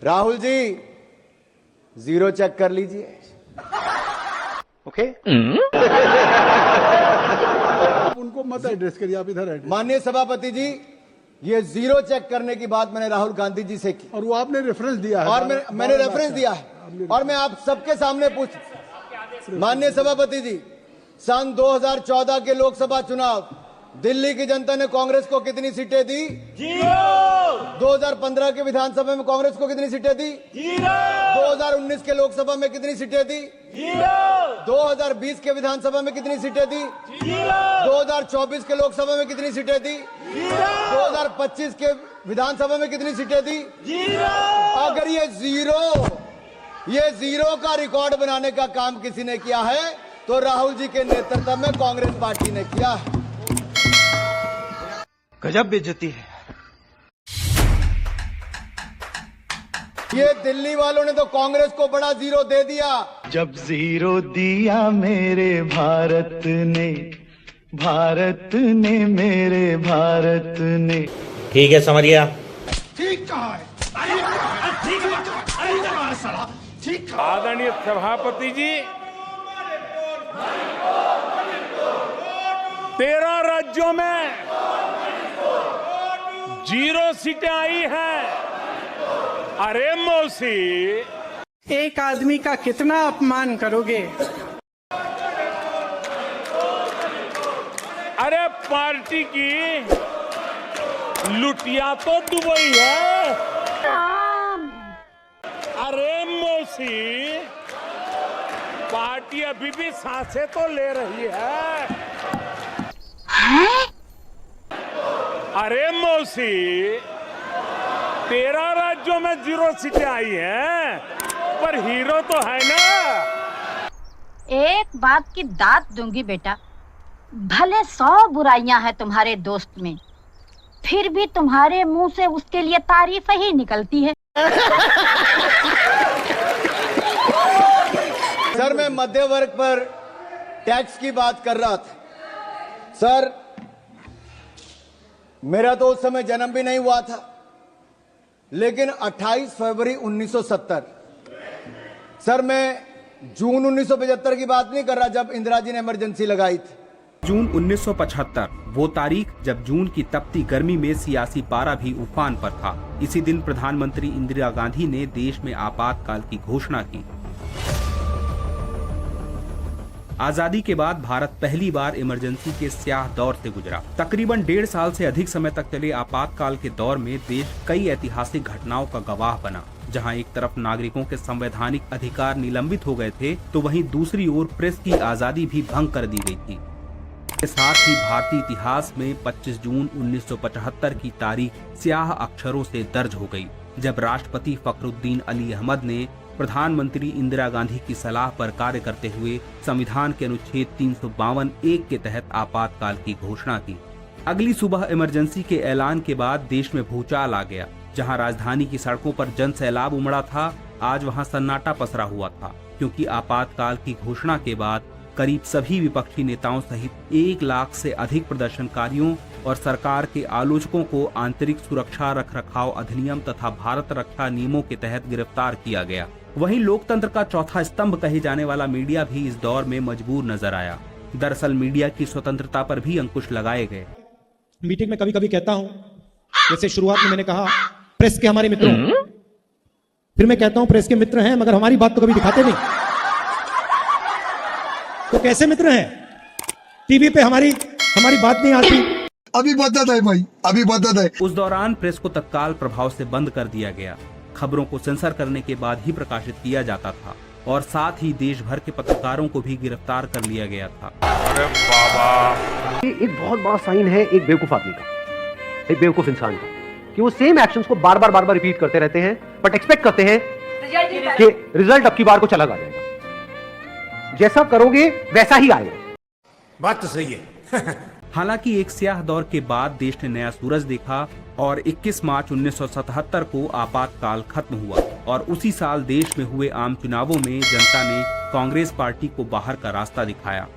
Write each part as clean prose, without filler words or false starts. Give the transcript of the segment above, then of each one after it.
Rahul ji zero check कर लीजिए। Okay उनको मत एड्रेस करिए, आप इधर एड्रेस। माननीय सभापति जी, ये जीरो चेक करने की बात मैंने राहुल गांधी जी से की और वो आपने रेफरेंस दिया है, और मैंने रेफरेंस दिया है और मैं आप सबके सामने माननीय सभापति जी, सन 2014 के लोकसभा चुनाव दिल्ली की जनता ने कांग्रेस को कितनी सीटें दी? 2015 के विधानसभा में कांग्रेस को कितनी सीटें दी? 2019 के लोकसभा में कितनी सीटें दी? 2020 के विधानसभा में कितनी सीटें दी? 2024 के लोकसभा में कितनी सीटें दी? 2025 के विधानसभा में कितनी सीटें दी? अगर ये जीरो का रिकॉर्ड बनाने का काम किसी ने किया है तो राहुल जी के नेतृत्व में कांग्रेस पार्टी ने किया है। गजब बेइज्जती है। ये दिल्ली वालों ने तो कांग्रेस को बड़ा जीरो दे दिया। जब जीरो दिया मेरे भारत ने मेरे भारत ने। ठीक है समरिया। ठीक कहा है, आदरणीय सभापति जी, 13 राज्यों में 0 सीटें आई हैं। अरे मौसी, एक आदमी का कितना अपमान करोगे? अरे पार्टी की लुटिया तो दुबई है। अरे मौसी, पार्टी अभी भी सांसें तो ले रही है। अरे मौसी, 13 राज्यों में 0 सीटें आई हैं, पर हीरो तो है ना। एक बात की दाद दूंगी बेटा, भले 100 बुराइयां हैं तुम्हारे दोस्त में, फिर भी तुम्हारे मुंह से उसके लिए तारीफ ही निकलती है। सर, मैं मध्य वर्ग पर टैक्स की बात कर रहा था। सर, मेरा तो उस समय जन्म भी नहीं हुआ था, लेकिन 28 फरवरी 1970, सर मैं जून 1975 की बात नहीं कर रहा जब इंदिरा जी ने इमरजेंसी लगाई थी। जून 1975 वो तारीख जब जून की तपती गर्मी में सियासी पारा भी उफान पर था। इसी दिन प्रधानमंत्री इंदिरा गांधी ने देश में आपातकाल की घोषणा की। आजादी के बाद भारत पहली बार इमरजेंसी के स्याह दौर से गुजरा। तकरीबन 1.5 साल से अधिक समय तक चले आपातकाल के दौर में देश कई ऐतिहासिक घटनाओं का गवाह बना। जहां एक तरफ नागरिकों के संवैधानिक अधिकार निलंबित हो गए थे, तो वहीं दूसरी ओर प्रेस की आजादी भी भंग कर दी गई थी। के साथ ही भारतीय इतिहास में 25 जून 1975 की तारीख स्याह अक्षरों से दर्ज हो गई, जब राष्ट्रपति फखरुद्दीन अली अहमद ने प्रधानमंत्री इंदिरा गांधी की सलाह पर कार्य करते हुए संविधान के अनुच्छेद 352(1) के तहत आपातकाल की घोषणा की। अगली सुबह इमरजेंसी के ऐलान के बाद देश में भूचाल आ गया। जहां राजधानी की सड़कों पर जन सैलाब उमड़ा था, आज वहां सन्नाटा पसरा हुआ था, क्योंकि आपातकाल की घोषणा के बाद करीब सभी विपक्षी नेताओं सहित 1 लाख से अधिक प्रदर्शनकारियों और सरकार के आलोचकों को आंतरिक सुरक्षा रखरखाव अधिनियम तथा भारत रक्षा नियमों के तहत गिरफ्तार किया गया। वहीं लोकतंत्र का चौथा स्तंभ कहे जाने वाला मीडिया भी इस दौर में मजबूर नजर आया। दरअसल मीडिया की स्वतंत्रता पर भी अंकुश लगाए गए। मीटिंग में कभी कभी कहता हूं, जैसे शुरुआत में मैंने कहा प्रेस के हमारे मित्रों, फिर मैं कहता हूं प्रेस के मित्र हैं मगर हमारी बात तो कभी दिखाते नहीं। तो कैसे मित्र हैं? टीवी पे हमारी बात नहीं आती। अभी बदत है भाई, अभी बदत है। उस दौरान प्रेस को तत्काल प्रभाव से बंद कर दिया गया। खबरों को सेंसर करने के बाद ही प्रकाशित किया जाता था और साथ ही देश भर के पत्रकारों को भी गिरफ्तार कर लिया गया था। अरे बाबा, ये एक बहुत बड़ा साइन है एक बेवकूफ आदमी का, एक बेवकूफ इंसान का, कि वो सेम एक्शंस को बार बार रिपीट करते रहते हैं, बट एक्सपेक्ट करते हैं कि रिजल्ट अब की बार को चला जाएगा। जैसा करोगे वैसा ही आएगा। बात तो सही है। हालांकि एक स्याह दौर के बाद देश ने नया सूरज देखा और 21 मार्च 1977 को आपातकाल खत्म हुआ और उसी साल देश में हुए आम चुनावों में जनता ने कांग्रेस पार्टी को बाहर का रास्ता दिखाया।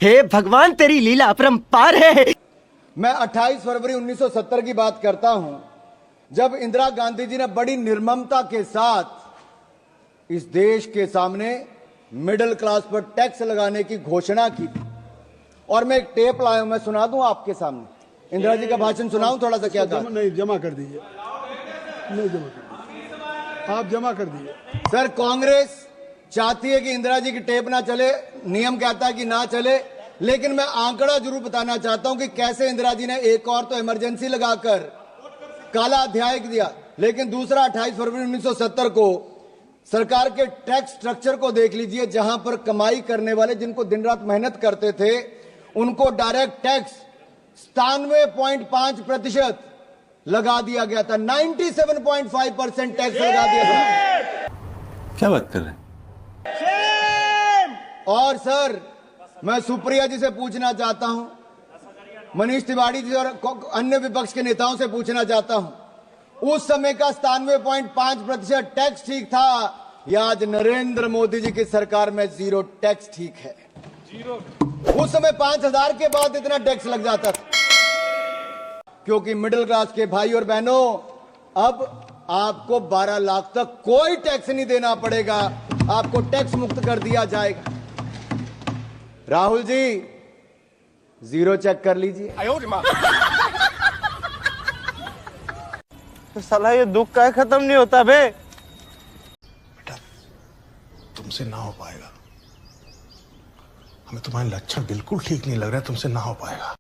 हे भगवान, तेरी लीला अपरंपार है। मैं 28 फरवरी 1970 की बात करता हूं जब इंदिरा गांधी जी ने बड़ी निर्ममता के साथ इस देश के सामने मिडिल क्लास पर टैक्स लगाने की घोषणा की थी। और मैं एक टेप लाया हूं, मैं सुना दूं आपके सामने। इंदिरा जी का भाषण सुनाऊं थोड़ा सा? क्या था? नहीं, जमा कर दीजिए, नहीं जमा कर दीजिए, आप जमा कर दीजिए। सर, कांग्रेस चाहती है कि इंदिरा जी की टेप ना चले, नियम कहता है कि ना चले, लेकिन मैं आंकड़ा जरूर बताना चाहता हूं कि कैसे इंदिरा जी ने एक और तो इमरजेंसी लगाकर काला अध्याय दिया, लेकिन दूसरा 28 फरवरी 1970 को सरकार के टैक्स स्ट्रक्चर को देख लीजिए, जहां पर कमाई करने वाले जिनको दिन रात मेहनत करते थे उनको डायरेक्ट टैक्स 97.5% लगा दिया गया था। 97.5% टैक्स लगा दिया था। क्या बात कर रहे हैं? और सर, मैं सुप्रिया जी से पूछना चाहता हूं, मनीष तिवारी जी और अन्य विपक्ष के नेताओं से पूछना चाहता हूं, उस समय का 97.5% टैक्स ठीक था या आज नरेंद्र मोदी जी की सरकार में जीरो टैक्स ठीक है? उस समय 5,000 के बाद इतना टैक्स लग जाता था, क्योंकि मिडिल क्लास के भाई और बहनों, अब आपको 12 लाख तक कोई टैक्स नहीं देना पड़ेगा, आपको टैक्स मुक्त कर दिया जाएगा। राहुल जी, जीरो चेक कर लीजिए। तो साला ये दुख का खत्म नहीं होता बे। तुमसे ना हो पाएगा, हमें तुम्हारे लक्षण बिल्कुल ठीक नहीं लग रहा है, तुमसे ना हो पाएगा।